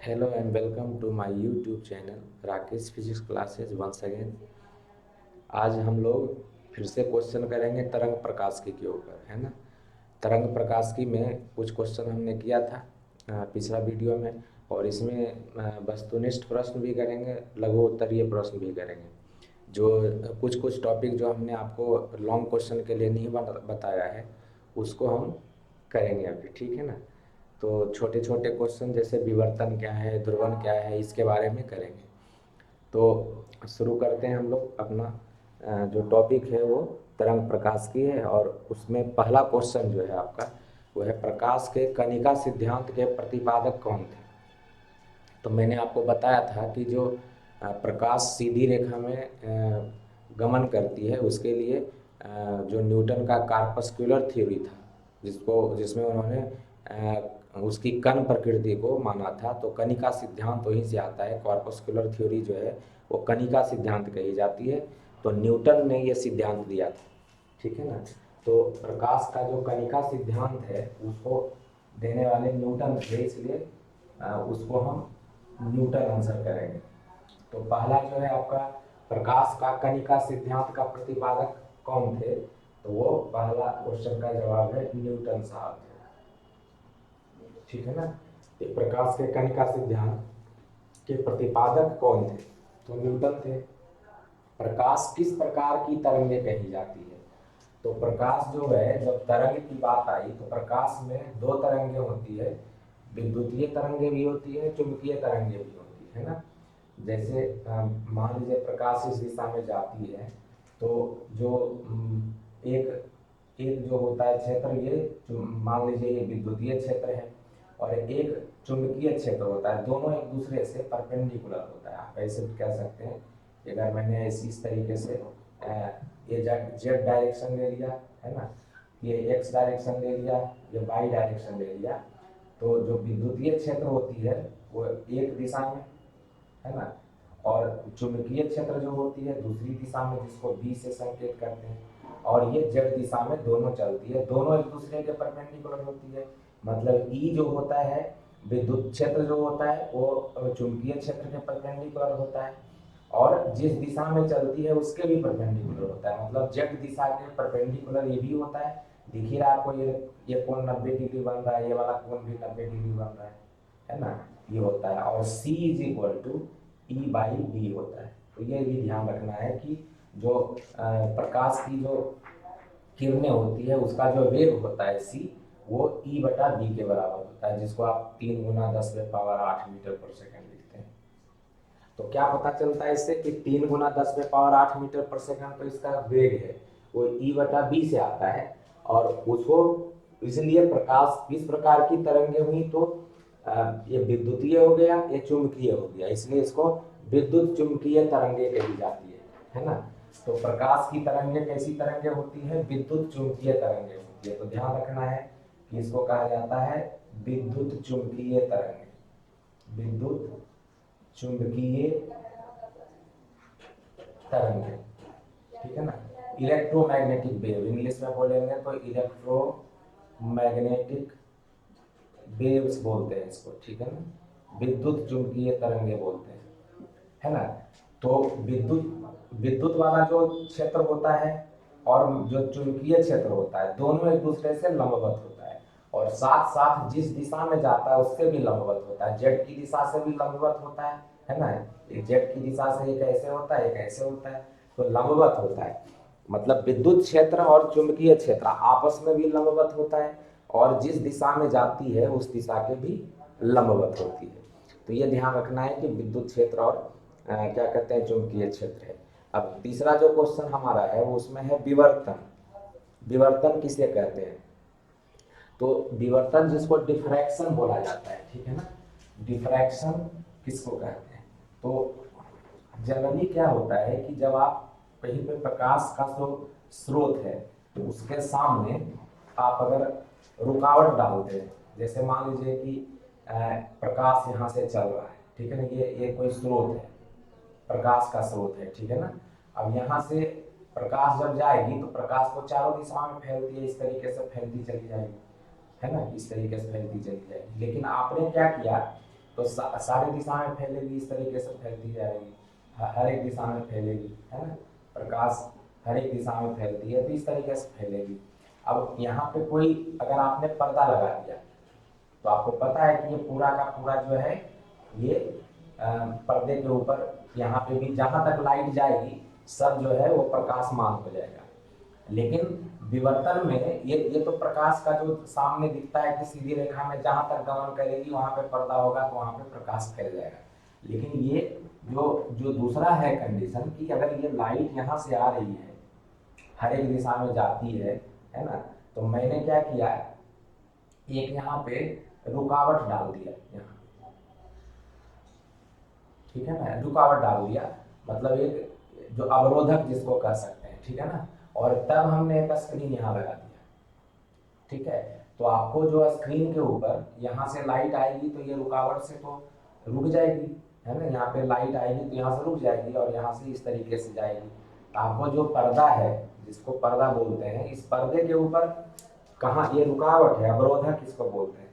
Hello and welcome to my YouTube channel Rakesh physics classes once again. आज हम लोग फिर से क्वेश्चन करेंगे तरंग प्रकाश के ऊपर, है ना। तरंग प्रकाश की में कुछ क्वेश्चन हमने किया था पिछला वीडियो में, और इसमें वस्तुनिष्ठ प्रश्न भी करेंगे, लघु उत्तरीय प्रश्न भी करेंगे। जो कुछ कुछ टॉपिक जो हमने आपको लॉन्ग क्वेश्चन के लिए नहीं बताया है उसको हम करेंगे अभी, ठीक है ना। तो छोटे छोटे क्वेश्चन जैसे विवर्तन क्या है, ध्रुवण क्या है, इसके बारे में करेंगे। तो शुरू करते हैं हम लोग अपना जो टॉपिक है वो तरंग प्रकाश की है, और उसमें पहला क्वेश्चन जो है आपका वो है प्रकाश के कनिका सिद्धांत के प्रतिपादक कौन थे। तो मैंने आपको बताया था कि जो प्रकाश सीधी रेखा में गमन करती है उसके लिए जो न्यूटन का कार्पस्कुलर थ्योरी था, जिसमें उन्होंने उसकी कण प्रकृति को माना था। तो कनिका सिद्धांत वहीं से आता है, कॉर्पस्कुलर थ्योरी जो है वो कनिका सिद्धांत कही जाती है। तो न्यूटन ने ये सिद्धांत दिया था, ठीक है ना। तो प्रकाश का जो कनिका सिद्धांत है उसको देने वाले न्यूटन थे, इसलिए उसको हम न्यूटन आंसर करेंगे। तो पहला जो है आपका प्रकाश का कनिका सिद्धांत का प्रतिपादक कौन थे, तो वो पहला क्वेश्चन का जवाब है न्यूटन साहब थे, ठीक है ना। तो प्रकाश के कनिका सिद्धांत के प्रतिपादक कौन थे, तो न्यूटन थे। प्रकाश किस प्रकार की तरंगें कही जाती है, तो प्रकाश जो है जब तरंग की बात आई तो प्रकाश में दो तरंगें होती है, विद्युतीय तरंगे भी होती है, चुंबकीय तरंगे भी होती है ना। जैसे मान लीजिए प्रकाश इस दिशा में जाती है तो जो एक एक जो होता है क्षेत्र, ये मान लीजिए ये विद्युतीय क्षेत्र है, और एक चुंबकीय क्षेत्र होता है, दोनों एक दूसरे से परपेंडिकुलर होता है। आप ऐसे भी कह सकते हैं, अगर मैंने इस तरीके से ये जेड डायरेक्शन ले लिया, है ना, ये एक्स डायरेक्शन ले लिया, ये वाई डायरेक्शन ले लिया, तो जो विद्युतीय क्षेत्र होती है वो एक दिशा में, है ना, और चुंबकीय क्षेत्र जो होती है दूसरी दिशा में, जिसको बी से संकेत करते हैं, और ये जेड दिशा में दोनों चलती है, दोनों एक दूसरे के परपेंडिकुलर होती है। मतलब ई जो होता है, विद्युत क्षेत्र जो होता है वो चुंबकीय क्षेत्र के परपेंडिकुलर होता है, और जिस दिशा में चलती है उसके भी परपेंडिकुलर होता है। मतलब जेड दिशा के परपेंडिकुलर ये भी होता है। दिख रहा है आपको, ये कोण 90 डिग्री बन रहा है, ये वाला कोण भी 90 डिग्री बन रहा है ना, ये होता है। और C is equal to E by B होता है। तो ये भी ध्यान रखना है कि जो प्रकाश की जो किरणें होती है उसका जो वेग होता है C, वो E बटा बी के बराबर होता है, जिसको आप 3 × 10⁸ मीटर पर सेकंड लिखते हैं। तो क्या पता चलता है इससे कि 3 × 10⁸ मीटर पर सेकंड तो इसका वेग है वो E बटा बी से आता है, और उसको इसलिए प्रकाश किस प्रकार की तरंगे हुई, तो ये विद्युतीय हो गया, ये चुंबकीय हो गया, इसलिए इसको विद्युत चुंबकीय तरंगे कही जाती है ना। तो प्रकाश की तरंगे कैसी तरंगे होती है, विद्युत चुंबकीय तरंगे होती है। तो ध्यान रखना है कि इसको कहा जाता है विद्युत चुंबकीय तरंगे, विद्युत चुंबकीय तरंगे, ठीक है ना। इलेक्ट्रोमैग्नेटिक वेव इंग्लिश में बोलेंगे तो इलेक्ट्रोमैग्नेटिक वेव्स बोलते हैं इसको, ठीक है ना। विद्युत चुंबकीय तरंगे बोलते हैं, है ना। तो विद्युत विद्युत वाला जो क्षेत्र होता है और जो चुंबकीय क्षेत्र होता है दोनों एक दूसरे से लंबवत होता है, और साथ साथ जिस दिशा में जाता है उससे भी लंबवत होता है, जेड की दिशा से भी लंबवत होता है ना। एक जेड की दिशा से एक ऐसे होता है, एक ऐसे होता है, तो लंबवत होता है। मतलब विद्युत क्षेत्र और चुंबकीय क्षेत्र आपस में भी लंबवत होता है, और जिस दिशा में जाती है उस दिशा के भी लंबवत होती है। तो ये ध्यान रखना है कि विद्युत क्षेत्र और क्या कहते हैं चुंबकीय क्षेत्र है। अब तीसरा जो क्वेश्चन हमारा है वो उसमें है विवर्तन। विवर्तन किसे कहते हैं, तो विवर्तन जिसको डिफ्रैक्शन बोला जाता है, ठीक है ना। डिफ्रैक्शन किसको कहते हैं, तो जनरली क्या होता है कि जब आप कहीं पे प्रकाश का जो स्रोत है तो उसके सामने आप अगर रुकावट डालते हैं, जैसे मान लीजिए कि प्रकाश यहाँ से चल रहा है, ठीक है ना, ये कोई स्रोत है, प्रकाश का स्रोत है, ठीक है ना। अब यहाँ से प्रकाश जब जाएगी तो प्रकाश को चारों दिशाओं में फैलती है, इस तरीके से फैलती चली जाएगी, है ना, इस तरीके से फैलती चली जाएगी। लेकिन आपने क्या किया, तो सारी दिशा में फैलेगी, इस तरीके से फैलती जाएगी, हर एक दिशा में फैलेगी, है ना। प्रकाश हर एक दिशा में फैलती है तो इस तरीके से फैलेगी। अब यहाँ पे कोई अगर आपने पर्दा लगा दिया तो आपको पता है कि ये पूरा का पूरा जो है ये पर्दे के ऊपर यहाँ पे भी जहाँ तक लाइट जाएगी सब जो है वो प्रकाशमान हो जाएगा। लेकिन विवर्तन में ये तो प्रकाश का जो सामने दिखता है कि सीधी रेखा में जहाँ तक गमन करेगी वहाँ पे पर्दा होगा तो वहाँ पे प्रकाश फैल जाएगा। लेकिन ये जो दूसरा है कंडीशन कि अगर ये लाइट यहाँ से आ रही है, हर एक दिशा में जाती है ना, तो मैंने क्या किया, एक यहाँ पे रुकावट डाल दिया यहाँ, ठीक है ना, रुकावट डाल दिया, मतलब एक जो अवरोधक जिसको कह सकते हैं, ठीक है ना। और तब हमने एक स्क्रीन यहाँ लगा दिया, ठीक है। तो आपको जो स्क्रीन के ऊपर यहाँ से लाइट आएगी तो ये रुकावट से तो रुक जाएगी, है ना, यहाँ पे लाइट आएगी तो यहाँ से रुक जाएगी और यहाँ से इस तरीके से जाएगी। तो आपको जो पर्दा है, जिसको पर्दा बोलते हैं, इस पर्दे के ऊपर कहाँ ये रुकावट है, अवरोधक इसको बोलते हैं,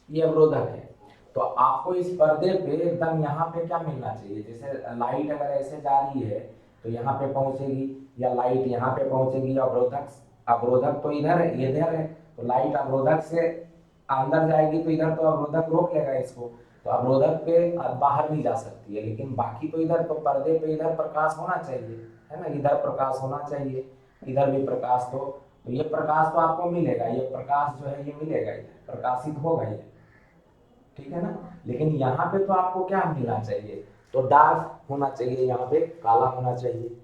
ये अवरोधक है। तो आपको इस पर्दे पे एकदम यहाँ पे क्या मिलना चाहिए, जैसे लाइट अगर ऐसे जा रही है तो यहाँ पे पहुंचेगी, या लाइट यहाँ पे पहुंचेगी, अवरोधक तो इधर है, तो लाइट अवरोधक से अंदर जाएगी तो इधर तो अवरोधक रोक लेगा इसको, तो अवरोधक पे बाहर नहीं जा सकती है। लेकिन बाकी तो इधर तो पर्दे पे इधर प्रकाश होना चाहिए, है ना, इधर प्रकाश होना चाहिए, इधर भी प्रकाश तो ये प्रकाश तो आपको मिलेगा, ये प्रकाश जो है ये मिलेगा, इधर प्रकाशित होगा ये, ठीक है ना। लेकिन यहाँ पे तो आपको क्या मिलना चाहिए, तो डार्क होना चाहिए, यहाँ पे काला होना चाहिए।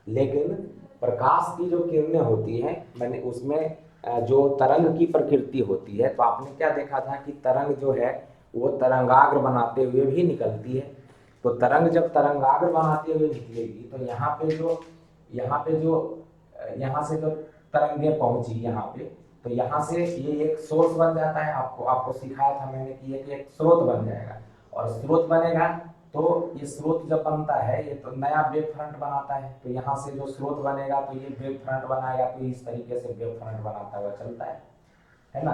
लेकिन प्रकाश की जो किरणें होती हैं, मैंने उसमें जो तरंग की प्रकृति होती है, तो आपने क्या देखा था कि तरंग जो है वो तरंगाग्र बनाते हुए भी निकलती है। तो तरंग जब तरंगाग्र बनाते हुए निकलेगी तो यहाँ से जो तरंगे पहुंची यहाँ पे, तो यहाँ से ये एक सोर्स बन जाता है। आपको सिखाया था मैंने कि एक स्रोत बन जाएगा, और स्रोत बनेगा तो ये स्रोत जब बनता है ये तो नया वेव फ्रंट बनाता है। तो यहाँ से जो स्रोत बनेगा तो ये वेव फ्रंट बनाएगा, तो इस तरीके से वेव फ्रंट बनाता हुआ चलता है ना।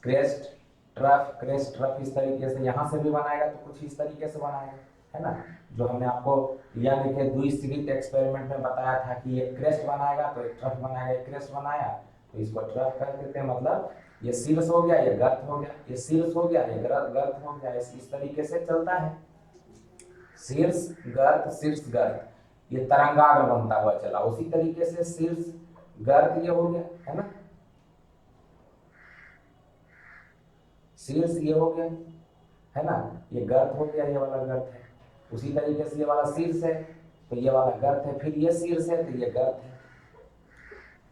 क्रेस्ट ट्रफ इस तरीके से यहाँ से भी बनाएगा तो कुछ इस तरीके से बनाएगा, है ना। जो हमने आपको यानी कि द्विस्थितिक एक्सपेरिमेंट में बताया था कि एक क्रेस्ट बनाएगा तो एक ट्रफ बनाएगा, एक क्रेस्ट बनाया तो इसको ट्रफ कर देते हैं, मतलब ये शीर्ष हो गया, ये गर्त हो गया, ये शीर्ष हो गया, ये गर्त हो गया, इस तरीके से चलता है। शीर्ष गर्त ये तरंगाग्र बनता हुआ चला, उसी तरीके से शीर्ष गर्त ये हो गया, है ना, शीर्ष ये हो गया, है ना, ये गर्त हो गया, ये वाला गर्त है। उसी तरीके से ये वाला शीर्ष है तो ये वाला गर्त है, फिर ये शीर्ष है तो ये गर्त है।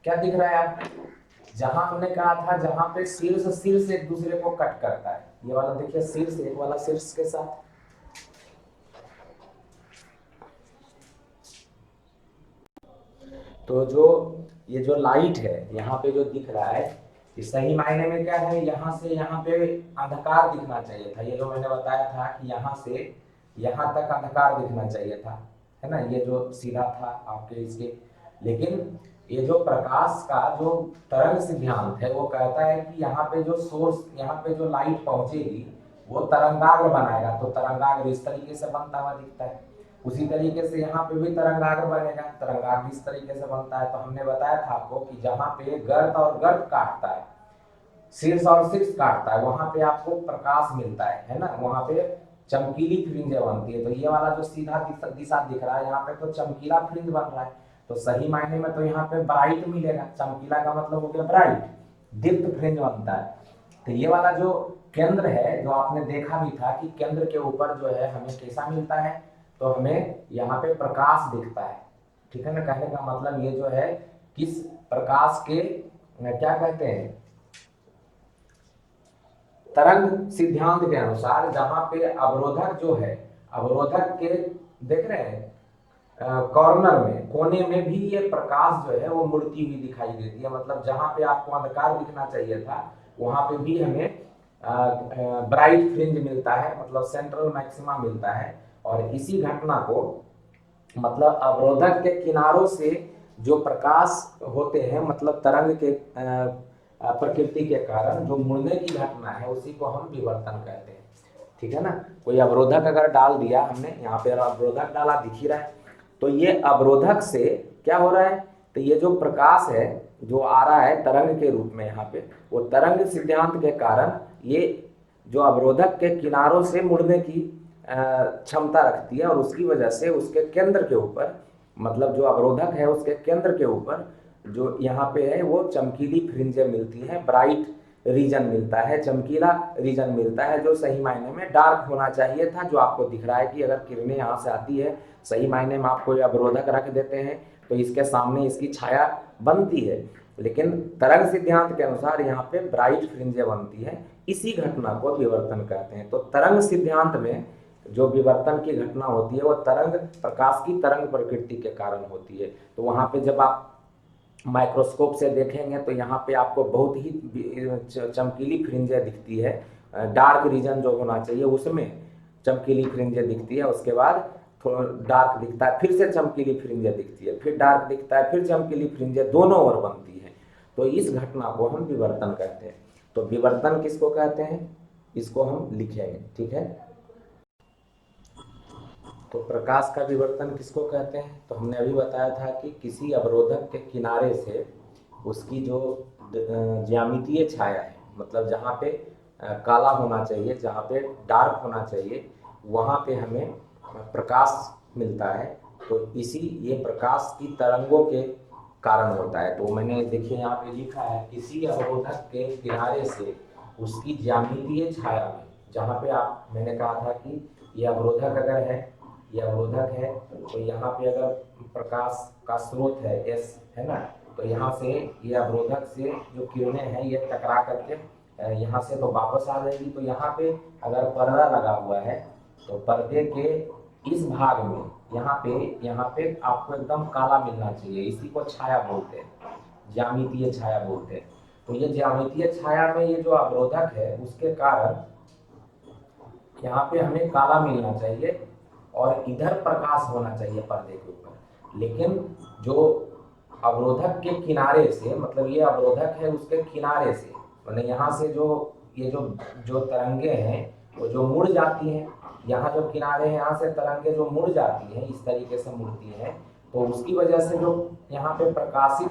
क्या दिख रहा है आपको, जहां हमने कहा था जहां पे शीर्ष एक दूसरे को कट करता है, ये वाला देखिए शीर्ष एक वाला शीर्ष के साथ, तो ये जो लाइट है यहाँ पे जो दिख रहा है, ये सही मायने में क्या है, यहाँ से यहाँ पे अंधकार दिखना चाहिए था। ये जो मैंने बताया था कि यहाँ से यहाँ तक अंधकार दिखना चाहिए था, है ना, ये जो सीधा था आपके इसके। लेकिन ये जो प्रकाश का जो तरंग सिद्धांत है वो कहता है कि यहाँ पे जो सोर्स, यहाँ पे जो लाइट पहुंचेगी वो तरंगाग्र बनाएगा, तो तरंगाग्र इस तरीके से बनता हुआ दिखता है। उसी तरीके से यहाँ पे भी तरंगाग्र बनेगा, तरंगाग्र इस तरीके से बनता है। तो हमने बताया था आपको कि जहाँ पे गर्त और गर्त काटता है, शीर्ष और शीर्ष काटता है, वहां पे आपको प्रकाश मिलता है ना, वहां पे चमकीली फ्रिंज बनती है। तो ये वाला जो सीधा दिशा दिख रहा है यहाँ पे तो चमकीला फ्रिंज बन रहा है, तो सही मायने में तो यहाँ पे ब्राइट मिलेगा, चमकीला का मतलब हो गया ब्राइट, दीप्त फ्रिंज बनता है। तो ये वाला जो केंद्र है, जो आपने देखा भी था कि केंद्र के ऊपर जो है हमें कैसा मिलता है, तो हमें यहाँ पे प्रकाश दिखता है, ठीक है ना। कहने का मतलब ये जो है किस प्रकाश के क्या कहते हैं, तरंग सिद्धांत के अनुसार जहां पे अवरोधक जो है, अवरोधक के देख रहे हैं कॉर्नर में, कोने में भी ये प्रकाश जो है वो मुड़ती हुई दिखाई देती है। मतलब जहां पे आपको अंधकार दिखना चाहिए था वहां पे भी हमें ब्राइट फ्रिंज मिलता है, मतलब सेंट्रल मैक्सिमा मिलता है। और इसी घटना को मतलब अवरोधक के किनारों से जो प्रकाश होते हैं, मतलब तरंग के प्रकृति के कारण जो मुड़ने की घटना है उसी को हम विवर्तन कहते हैं। ठीक है ना। कोई अवरोधक अगर डाल दिया हमने, यहाँ पे अवरोधक डाला दिख ही रहा है, तो ये अवरोधक से क्या हो रहा है, तो ये जो प्रकाश है जो आ रहा है तरंग के रूप में यहाँ पे, वो तरंग सिद्धांत के कारण ये जो अवरोधक के किनारों से मुड़ने की क्षमता रखती है, और उसकी वजह से उसके केंद्र के ऊपर, मतलब जो अवरोधक है उसके केंद्र के ऊपर जो यहाँ पे है वो चमकीली फ्रिंजें मिलती हैं, ब्राइट रीजन मिलता है, चमकीला रीजन मिलता है, जो सही मायने में डार्क होना चाहिए था। जो आपको दिख रहा है कि अगर किरणें यहाँ से आती है, सही मायने में आप कोई अवरोधक रख देते हैं तो इसके सामने इसकी छाया बनती है, लेकिन तरंग सिद्धांत के अनुसार यहाँ पे ब्राइट फ्रिंजें बनती है। इसी घटना को विवर्तन कहते हैं। तो तरंग सिद्धांत में जो विवर्तन की घटना होती है वो तरंग, प्रकाश की तरंग प्रकृति के कारण होती है। तो वहाँ पे जब आप माइक्रोस्कोप से देखेंगे तो यहाँ पे आपको बहुत ही चमकीली फ्रिंजें दिखती है, डार्क रीजन जो होना चाहिए उसमें चमकीली फ्रिंजें दिखती है, उसके बाद थोड़ा डार्क दिखता है, फिर से चमकीली फ्रिंजें दिखती है, फिर डार्क दिखता है, फिर चमकीली फ्रिंजें दोनों ओर बनती है। तो इस घटना को हम विवर्तन कहते हैं। तो विवर्तन किसको कहते हैं, इसको हम लिखेंगे। ठीक है। तो प्रकाश का विवर्तन किसको कहते हैं, तो हमने अभी बताया था कि किसी अवरोधक के किनारे से उसकी जो ज्यामितीय छाया है, मतलब जहाँ पे काला होना चाहिए, जहाँ पे डार्क होना चाहिए, वहाँ पे हमें प्रकाश मिलता है। तो इसी ये प्रकाश की तरंगों के कारण होता है। तो मैंने देखिए यहाँ पे लिखा है, किसी अवरोधक के किनारे से उसकी ज्यामितीय छाया में, जहाँ पे आप, मैंने कहा था कि ये अवरोधक अगर है, ये अवरोधक है, तो यहाँ पे अगर प्रकाश का स्रोत है एस, है ना, तो यहाँ से ये अवरोधक से जो किरणें हैं ये टकरा करके यहाँ से तो वापस आ जाएगी। तो यहाँ पे अगर पर्दा लगा हुआ है तो पर्दे के इस भाग में यहाँ पे आपको एकदम काला मिलना चाहिए, इसी को छाया बोलते हैं, ज्यामितीय छाया बोलते हैं। तो ये ज्यामितीय छाया में ये जो अवरोधक है उसके कारण यहाँ पे हमें काला मिलना चाहिए और इधर प्रकाश होना चाहिए पर्दे के ऊपर। लेकिन जो अवरोधक के किनारे से, मतलब ये अवरोधक है उसके किनारे से, मतलब यहाँ से जो ये जो तरंगे हैं वो जो मुड़ जाती हैं, यहाँ जो किनारे हैं यहाँ से तरंगे जो मुड़ जाती हैं, इस तरीके से मुड़ती हैं, तो उसकी वजह से जो यहाँ पे प्रकाशित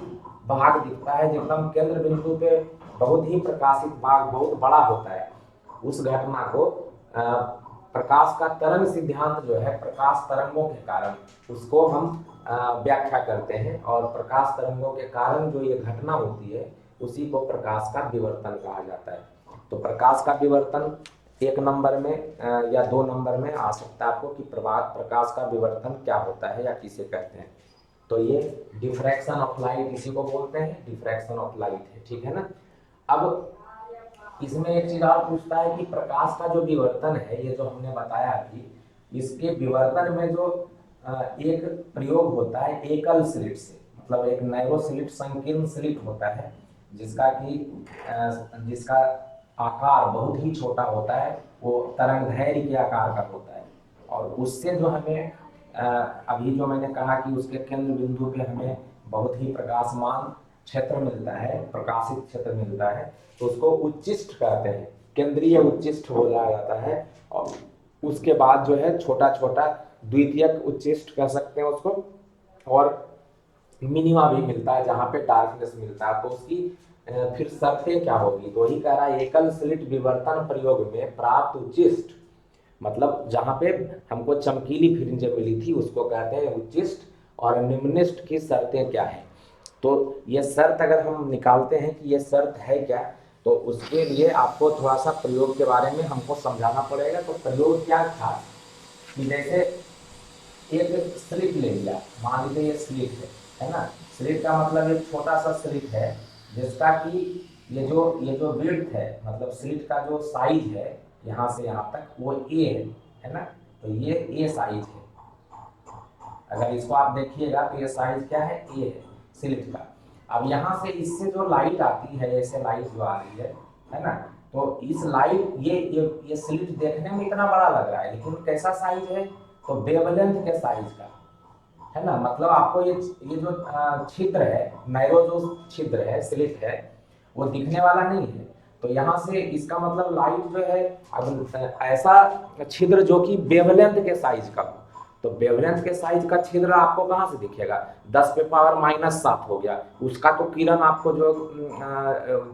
भाग दिखता है, एकदम केंद्र बिंदु पे बहुत ही प्रकाशित भाग बहुत बड़ा होता है, उस घटना को प्रकाश का तरंग सिद्धांत जो है, प्रकाश तरंगों के कारण, उसको हम व्याख्या करते हैं। और प्रकाश तरंगों के कारण जो ये घटना होती है उसी को प्रकाश का विवर्तन कहा जाता है। तो प्रकाश का विवर्तन 1 नंबर में या 2 नंबर में आ सकता है आपको कि प्रकाश का विवर्तन क्या होता है या किसे कहते हैं। तो ये डिफ्रैक्शन ऑफ लाइट, इसी को बोलते हैं, डिफ्रैक्शन ऑफ लाइट है। ठीक है ना। अब इसमें एक चीज और पूछता है कि प्रकाश का जो विवर्तन है, ये जो हमने बताया कि इसके विवर्तन में जो एक प्रयोग होता है एकल स्लिट से, मतलब एक नैरो स्लिट, संकीर्ण स्लिट होता है, जिसका आकार बहुत ही छोटा होता है, वो तरंगदैर्घ्य के आकार का होता है, और उससे जो हमें अभी जो मैंने कहा कि उसके केंद्र बिंदु पे हमें बहुत ही प्रकाशमान क्षेत्र मिलता है, प्रकाशित क्षेत्र मिलता है, तो उसको उच्चिष्ट कहते हैं, केंद्रीय उच्चिष्ट हो जाता है। और उसके बाद जो है छोटा छोटा द्वितीयक उच्चिष्ट कह सकते हैं उसको, और मिनिमा भी मिलता है जहाँ पे डार्कनेस मिलता है। तो उसकी फिर शर्तें क्या होगी, तो ही कह रहा है एकल स्लिट विवर्तन प्रयोग में प्राप्त उच्चिष्ट, मतलब जहाँ पे हमको चमकीली फ्रिंजें मिली थी उसको कहते हैं उच्चिष्ट, और निम्निष्ट की शर्तें क्या है। तो ये शर्त अगर हम निकालते हैं कि ये शर्त है क्या, तो उसके लिए आपको थोड़ा सा प्रयोग के बारे में हमको समझाना पड़ेगा। तो प्रयोग क्या था कि जैसे एक स्लिट ले लिया, मान लीजिए ये स्लिट है ना, स्लिट का मतलब एक छोटा सा स्लिट है जिसका कि ये जो विड्थ है, मतलब स्लिट का जो साइज है यहाँ से यहाँ तक वो ए है ना, तो ये ए साइज है। अगर इसको आप देखिएगा तो ये साइज क्या है, ए है स्लिट का। अब यहाँ से इससे जो लाइट आती है, ऐसे लाइट जो आ रही है ना, तो इस लाइट ये स्लिट देखने में इतना बड़ा लग रहा है, लेकिन कैसा साइज है, तो वेवलेंथ के साइज का है ना। मतलब आपको ये जो छिद्र है, नैरो जो छिद्र है, स्लिट है, वो दिखने वाला नहीं है। तो यहाँ से इसका मतलब लाइट जो है, अब ऐसा छिद्र जो कि वेवलेंथ के साइज का हो, तो वेवलेंथ के साइज का छिद्र आपको कहाँ से दिखेगा, 10 पे पावर -7 हो गया, उसका तो किरण आपको जो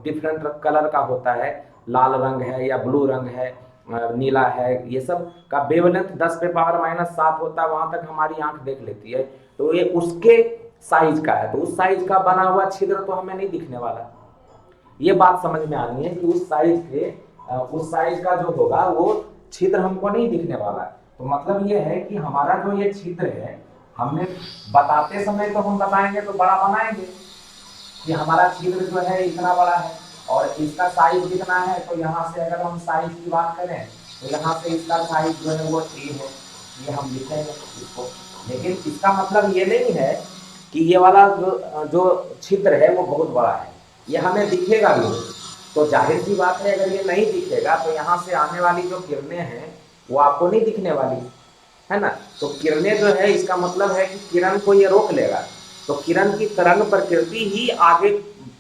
डिफरेंट कलर का होता है, लाल रंग है या ब्लू रंग है, नीला है, ये सब का वेवलेंथ 10 पे पावर -7 होता है, वहां तक हमारी आंख देख लेती है। तो ये उसके साइज का है, तो उस साइज का बना हुआ छिद्र तो हमें नहीं दिखने वाला। ये बात समझ में आनी है कि उस साइज का जो होगा वो छिद्र हमको नहीं दिखने वाला। तो मतलब ये है कि हमारा जो ये छिद्र है, हमने बताते समय तो हम बताएंगे तो बड़ा बनाएंगे कि हमारा छिद्र जो है इतना बड़ा है और इसका साइज कितना है। तो यहाँ से अगर हम साइज की बात करें तो यहाँ से इसका साइज जो है वो ए है, ये हम लिखेंगे इसको। लेकिन इसका मतलब ये नहीं है कि ये वाला जो छिद्र है वो बहुत बड़ा है, ये हमें दिखेगा भी नहीं। तो जाहिर सी बात है, अगर ये नहीं दिखेगा तो यहाँ से आने वाली जो किरणें हैं वो आपको नहीं दिखने वाली, है ना। तो किरणें जो है, इसका मतलब है कि किरण को ये रोक लेगा, तो किरण की तरंग प्रकृति ही आगे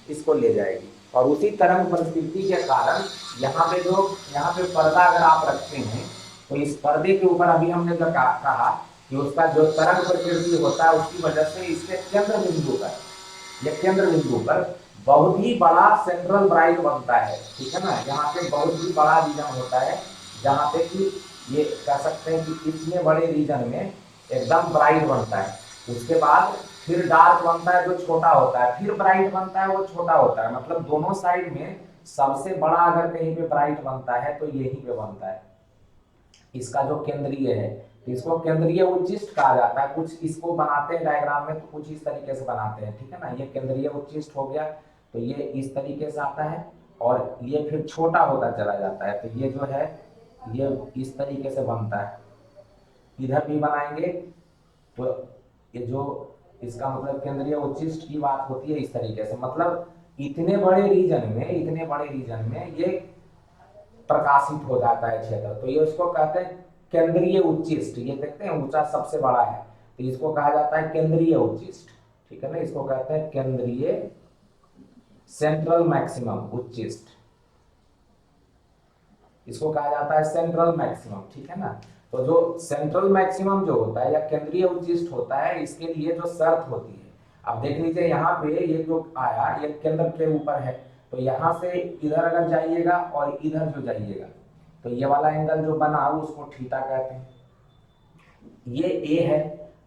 इसको ले जाएगी। और उसी तरंग प्रकृति के कारण यहाँ पे पर्दा अगर आप रखते हैं तो इस पर्दे के ऊपर अभी हमने जो कहा कि उसका जो तरंग प्रकृति होता है उसकी वजह से इसके केंद्र बिंदु पर बहुत ही बड़ा सेंट्रल ब्राइट बनता है, ठीक है ना। यहाँ पे बहुत ही बड़ा रीजन होता है जहाँ पे कि ये कह सकते हैं कि इतने बड़े रीजन में एकदम ब्राइट बनता है। उसके बाद फिर डार्क बनता है जो छोटा होता है, फिर ब्राइट बनता है वो छोटा होता है। मतलब दोनों साइड में सबसे बड़ा अगर कहीं पे ब्राइट बनता है तो यही पे बनता है, इसका जो केंद्रीय है। तो इसको केंद्रीय उच्चिष्ट कहा जाता है। कुछ इसको बनाते हैं डायग्राम में तो कुछ इस तरीके से बनाते हैं, ठीक है ना। ये केंद्रीय उच्चिष्ट हो गया, तो ये इस तरीके से आता है और ये फिर छोटा होता चला जाता है। तो ये जो है ये इस तरीके से बनता है। इधर भी बनाएंगे तो ये जो इसका मतलब केंद्रीय उच्चिष्ट की बात होती है इस तरीके से। मतलब इतने बड़े रीजन में ये प्रकाशित हो जाता है क्षेत्र, तो ये उसको कहते हैं केंद्रीय उच्चिष्ट। ये देखते हैं ऊंचा सबसे बड़ा है, तो इसको कहा जाता है केंद्रीय उच्चिष्ट, ठीक है ना। इसको कहते हैं केंद्रीय सेंट्रल मैक्सिमम उच्चिष्ट, इसको कहा जाता है सेंट्रल मैक्सिमम, ठीक है ना। तो जो सेंट्रल मैक्सिमम जो होता है या केंद्रीय उच्चिष्ट होता है, इसके लिए जो शर्त होती है, अब देख लीजिए यहाँ पे ये जो आया ये केंद्र के ऊपर है, तो यहाँ से इधर अगर जाइएगा और इधर जो जाइएगा तो ये वाला एंगल जो बना उसको थीटा कहते हैं। ये ए है।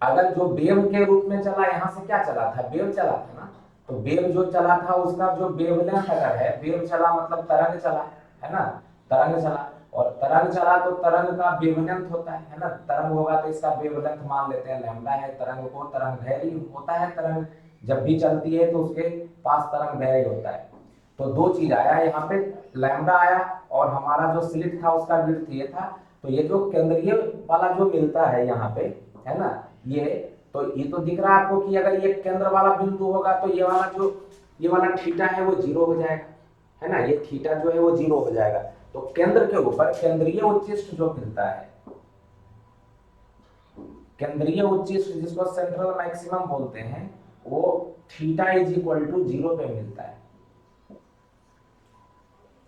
अगर जो वेव के रूप में चला, यहाँ से क्या चला था, वेव चला था ना। तो वेव जो चला था उसका जो वेवलेंथ अगर है, वेव चला मतलब तरंग चला, है ना। तरंग चला और तरंग चला तो तरंग का वेवलेंथ होता है ना। तरंग होगा तो इसका वेवलेंथ मान लेते हैं लैम्डा है। तरंग को तरंग दैर्घ्य होता है, तरंग जब भी चलती है तो उसके पास तरंग दैर्घ्य होता है। तो दो चीज आया यहाँ पे, लैम्डा आया और हमारा जो स्लिट था उसका विड्थ ये था। तो ये जो केंद्रीय वाला जो मिलता है यहाँ पे, है ना, ये तो दिख रहा है आपको कि अगर ये केंद्र वाला बिंदु होगा तो ये वाला थीटा है वो 0 हो जाएगा, है ना। ये थीटा जो है वो 0 हो जाएगा। तो केंद्र के ऊपर केंद्रीय उच्चिष्ट जो मिलता है, केंद्रीय उच्चिष्ट जिसको सेंट्रल मैक्सिमम बोलते हैं, वो थीटा इज इक्वल टू 0 पे मिलता है,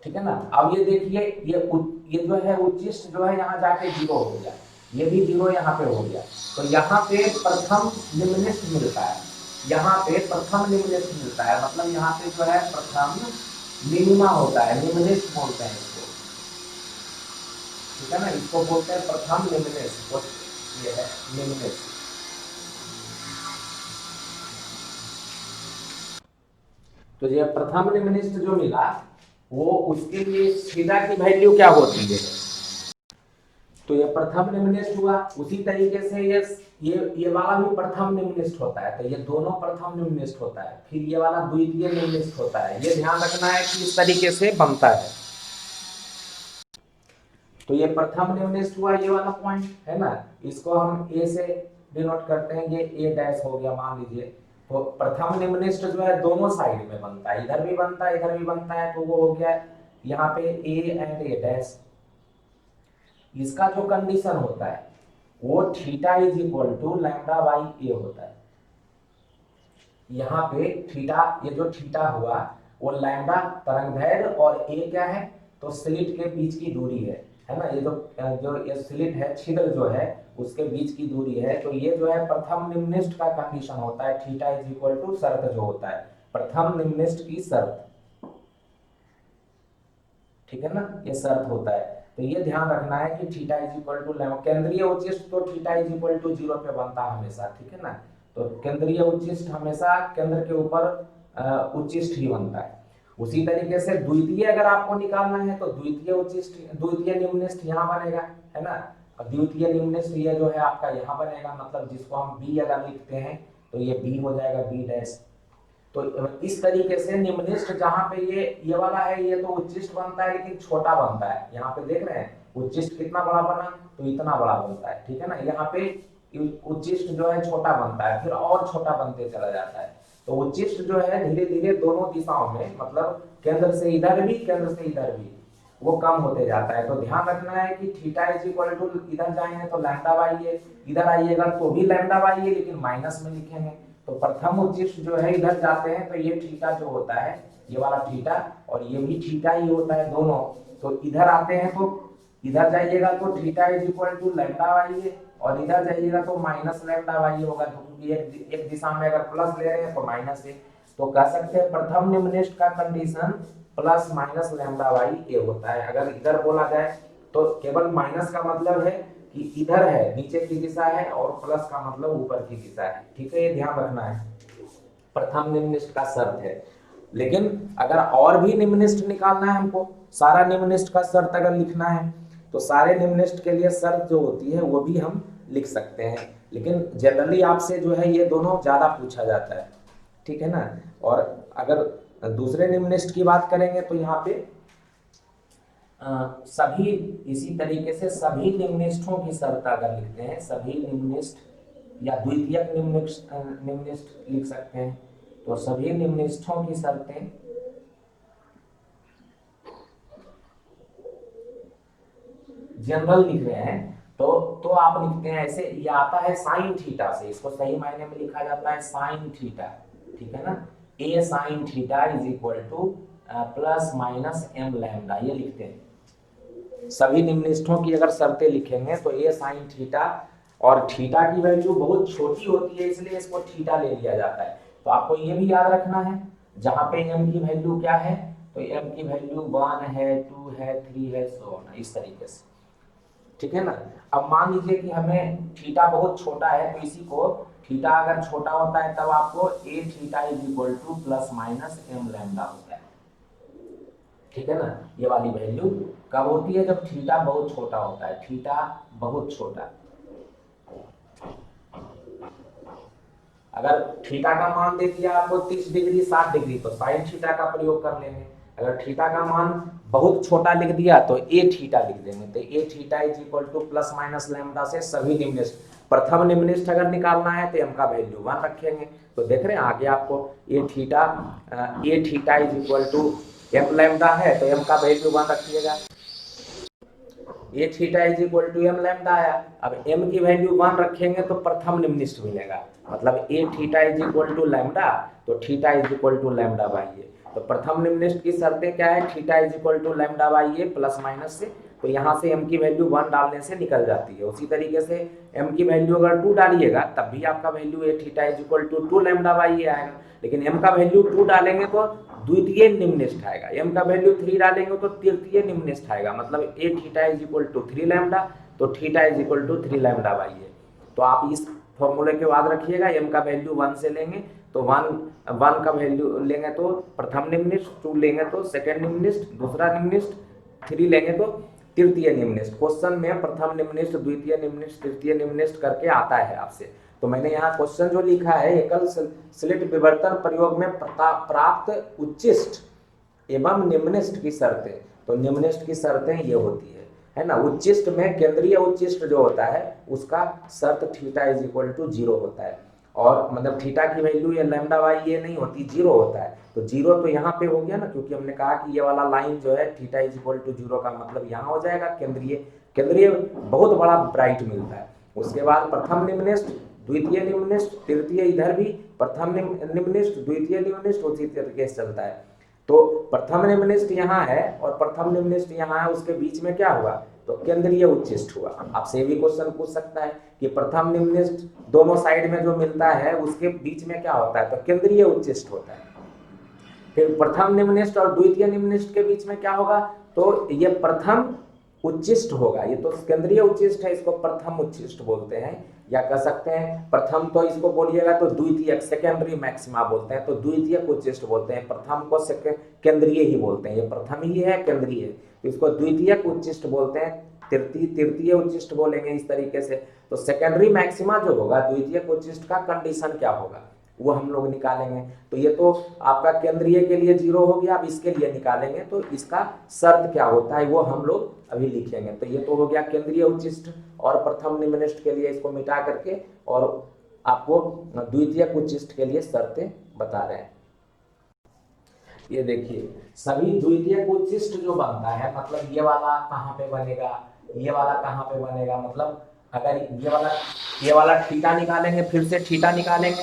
ठीक है ना। अब ये देखिए ये जो है उच्चिष्ट जो है यहाँ जाके 0 हो गया, ये भी 0 यहाँ पे हो गया। तो यहाँ पे प्रथम निम्नलिखित मिलता है, यहाँ पे प्रथम निम्नलिखित मिलता है। मतलब यहाँ पे जो है प्रथम मिनिमा होता है, निम्नलिखित बोलते हैं इसको, ठीक है ना। इसको बोलते हैं प्रथम निम्नलिखित, ये है निम्नलिखित। तो ये प्रथम निम्नलिखित जो मिला वो उसके लिए थीटा की वैल्यू क्या होती है, तो ये प्रथम निम्नलिखित हुआ। उसी तरीके से ये वाला भी प्रथम निम्नलिखित होता है। तो ये दोनों प्रथम निम्नलिखित होता है, फिर ये वाला द्वितीय निम्नलिखित होता है। ये ध्यान रखना है कि इस तरीके से बनता है। तो ये प्रथम निम्नलिखित हुआ, ये वाला पॉइंट है ना, इसको हम ए से डिनोट करते हैं, ये ए डैश हो गया मान लीजिए। तो प्रथम निम्नलिखित जो है दोनों साइड में बनता है, इधर भी बनता है इधर भी बनता है। तो वो हो गया यहाँ पे ए एंड ए डैश। इसका जो कंडीशन होता है वो theta is equal to lambda by A होता है। यहाँ पे थीटा, ये जो थीटा हुआ वो लैम्डा तरंग दैर्ध्य और ए क्या है, तो स्लिट के बीच की दूरी है ना, ये जो ये स्लिट है, छिद्र जो है उसके बीच की दूरी है। तो ये जो है प्रथम निम्निष्ठ का कंडीशन होता है, थीटा इज इक्वल टू शर्त जो होता है, प्रथम निम्निष्ठ की शर्त, ठीक है ना, ये शर्त होता है। तो ये ध्यान रखना है कि theta is equal to lambda, केंद्रीय उच्चिष्ट तो थीटा इज इक्वल टू 0 पे बनता है हमेशा, ठीक है ना। तो केंद्रीय उच्चिष्ट हमेशा केंद्र के ऊपर उच्चिष्ट ही बनता है। उसी तरीके से द्वितीय अगर आपको निकालना है तो द्वितीय उच्चिष्ट, द्वितीय निम्निष्ठ यहाँ बनेगा, है ना। और द्वितीय निम्निष्ठ ये जो है आपका यहाँ बनेगा, मतलब जिसको हम बी अगर लिखते हैं तो ये बी हो जाएगा, बी डैश। तो इस तरीके से निम्निष्ठ जहां पे ये वाला है, ये तो उच्चिष्ट बनता है लेकिन छोटा बनता है। यहाँ पे देख रहे हैं उच्चिष्ट कितना बड़ा बना, तो इतना बड़ा बनता है, ठीक है ना। यहाँ पे उच्चिष्ट जो है छोटा बनता है, फिर और छोटा बनते चला जाता है। तो उच्चिष्ट जो है धीरे धीरे दोनों दिशाओं में, मतलब केंद्र से इधर भी, केंद्र से इधर भी, वो कम होते जाता है। तो ध्यान रखना है कि थीटा इज इक्वल टू, इधर जाएंगे तो लैम्डा बाई ए, इधर आइएगा तो भी लैम्डा बाई ए, लेकिन माइनस में लिखेंगे। तो प्रथम उच्चिष्ट जो है इधर जाते हैं तो ये थीटा जो होता है, ये वाला थीटा और ये भी थीटा ही होता है दोनों। तो इधर आते हैं तो इधर जाइएगा तो theta is equal to lambda by A, और इधर जाइएगा तो माइनस लैम्डा बाई ए होगा, क्योंकि एक दिशा में अगर प्लस ले रहे हैं तो माइनस ए। तो कह सकते हैं प्रथम निम्निष्ठ का condition plus minus lambda by A होता है। अगर इधर बोला जाए तो केवल माइनस का मतलब है कि इधर है, नीचे की दिशा है, और प्लस का मतलब ऊपर की दिशा है, ठीक है, ये ध्यान रखना है, प्रथम निम्निष्ठ का शर्त है। लेकिन अगर और भी निम्निष्ठ निकालना है हमको, सारा निम्निष्ठ का शर्त अगर लिखना है तो सारे निम्निष्ठ के लिए शर्त जो होती है वो भी हम लिख सकते हैं, लेकिन जनरली आपसे जो है ये दोनों ज्यादा पूछा जाता है, ठीक है ना। और अगर दूसरे निम्निष्ठ की बात करेंगे तो यहाँ पे सभी, इसी तरीके से सभी निम्निष्ठों की शर्त अगर लिखते हैं, सभी निम्निष्ठ या द्वितीयक निम्निष्ठ लिख सकते हैं। तो सभी निम्निष्ठों की शर्तें जनरल लिख रहे हैं तो आप लिखते हैं ऐसे, ये आता है साइन थीटा से, इसको सही मायने में लिखा जाता है साइन थीटा, ठीक है ना। A sine theta is equal to plus minus M lambda, ये लिखते हैं। सभी निम्निष्ठों की अगर शर्तें लिखेंगे तो ए साइन थीटा, और थीटा की वैल्यू बहुत छोटी होती है इसलिए इसको थीटा ले लिया जाता है। तो आपको ये भी याद रखना है, जहां पे एम की वैल्यू क्या है, तो एम की वैल्यू 1 है, 2 है, 3 है, सो ऑन, इस तरीके से, ठीक है ना। अब मान लीजिए कि हमें थीटा बहुत छोटा है, तो इसी को थीटा अगर छोटा होता है तब आपको A theta is equal to plus minus M lambda होता है, ठीक है ना। ये वाली वैल्यू कब होती है, जब थीटा बहुत छोटा होता है, थीटा बहुत छोटा। अगर थीटा का मान दे दिया आपको 30 डिग्री 60 डिग्री तो साइन थीटा का प्रयोग कर लेंगे। अगर थीटा का मान बहुत छोटा लिख दिया तो ए थीटा लिख देंगे। तो A theta is equal to plus minus lambda से सभी निम्निष्ठ, प्रथम निम्निष्ठ अगर निकालना है तो एम का वैल्यू 1 रखेंगे। तो देख रहे हैं आगे आपको A theta is equal to M lambda है तो एम का वैल्यू 1 रखिएगा। A theta is equal to M lambda आया, अब एम की वैल्यू 1 रखेंगे तो प्रथम निम्निष्ठ मिलेगा, मतलब A theta is equal to lambda, तो theta is equal to lambda by A. तो प्रथम निम्निष्ठ की शर्तें क्या है, theta is equal to lambda by A plus minus से, तो यहाँ से m की वैल्यू 1 डालने से निकल जाती है। उसी तरीके से m की वैल्यू अगर 2 डालिएगा तब भी आपका value A theta is equal to 2 lambda by A आएगा, लेकिन m का वैल्यू 2 डालेंगे तो द्वितीय निम्निष्ठ आएगा, m का वैल्यू 3 डालेंगे तो तृतीय निम्निष्ठ आएगा, मतलब A theta is equal to 3 lambda, तो theta is equal to 3 lambda by A. तो आप इस फॉर्मूले के बाद रखिएगा, m का वैल्यू 1 से लेंगे तो 1 का वैल्यू लेंगे तो प्रथम निम्निष्ठ, 2 लेंगे तो सेकंड निम्निष्ठ, दूसरा निम्निष्ठ, 3 लेंगे तो तृतीय निम्निष्ठ। क्वेश्चन में प्रथम निम्निष्ठ, द्वितीय निम्निष्ठ, तृतीय निम्निष्ठ करके आता है आपसे। तो मैंने यहाँ क्वेश्चन जो लिखा है, एकल स्लिट विवर्तन प्रयोग में प्राप्त उच्चिष्ट एवं निम्निष्ठ की शर्तें, तो निम्निष्ठ की शर्तें ये होती है ना। उच्चिष्ट में केंद्रीय उच्चिष्ट जो होता है उसका शर्त थीटा इज इक्वल टू 0 होता है, और मतलब थीटा की वैल्यू ये लैम्डा बाई ये नहीं होती, 0 होता है। तो 0 तो यहाँ पे हो गया ना, क्योंकि हमने कहा कि ये वाला लाइन जो है थीटा इज इक्वल टू 0 का मतलब यहाँ हो जाएगा केंद्रीय बहुत बड़ा ब्राइट मिलता है। उसके बाद प्रथम निम्निष्ठ, द्वितीय निम्निष्ठ, तृतीय, इधर भी प्रथम निम्निष्ठ, द्वितीय निम्निष्ठ, उसी तरीके से चलता है। तो प्रथम निम्नलिखित यहाँ है और प्रथम निम्नलिखित यहाँ है, उसके बीच में क्या हुआ, तो केंद्रीय उच्चिष्ट हुआ। आपसे ये भी क्वेश्चन पूछ सकता है कि प्रथम निम्नलिखित दोनों साइड में जो मिलता है उसके बीच में क्या होता है, तो केंद्रीय उच्चिष्ट होता है। फिर प्रथम निम्नलिखित और द्वितीय निम्नलिखित के बीच में क्या होगा, तो ये प्रथम उच्चिष्ट होगा। ये तो केंद्रीय उच्चिष्ट है, इसको प्रथम उच्चिष्ट बोलते हैं, या कह सकते हैं प्रथम तो इसको बोलिएगा तो द्वितीय सेकेंडरी मैक्सिमा बोलते हैं, तो द्वितीय उच्चिष्ट बोलते हैं। प्रथम को केंद्रीय ही बोलते हैं, ये प्रथम ही है केंद्रीय है, तो इसको द्वितीय उच्चिष्ट बोलते हैं। तृतीय उच्चिष्ट बोलेंगे इस तरीके से। तो सेकेंडरी मैक्सिमा जो होगा द्वितीय उच्चिष्ट का कंडीशन क्या होगा वो हम लोग निकालेंगे। तो ये तो आपका केंद्रीय के लिए 0 हो गया। अब इसके लिए निकालेंगे तो इसका शर्त क्या होता है वो हम लोग अभी लिखेंगे। तो ये तो हो गया केंद्रीय उच्चिष्ट और प्रथम निम्नलिखित के लिए, इसको मिटा करके और आपको द्वितीय उच्चिष्ट के लिए शर्तें बता रहे हैं। ये देखिए सभी द्वितीय उच्चिष्ट जो बनता है, मतलब ये वाला कहाँ पे बनेगा, ये वाला कहाँ पे बनेगा, मतलब अगर ये वाला थीटा निकालेंगे, फिर से थीटा निकालेंगे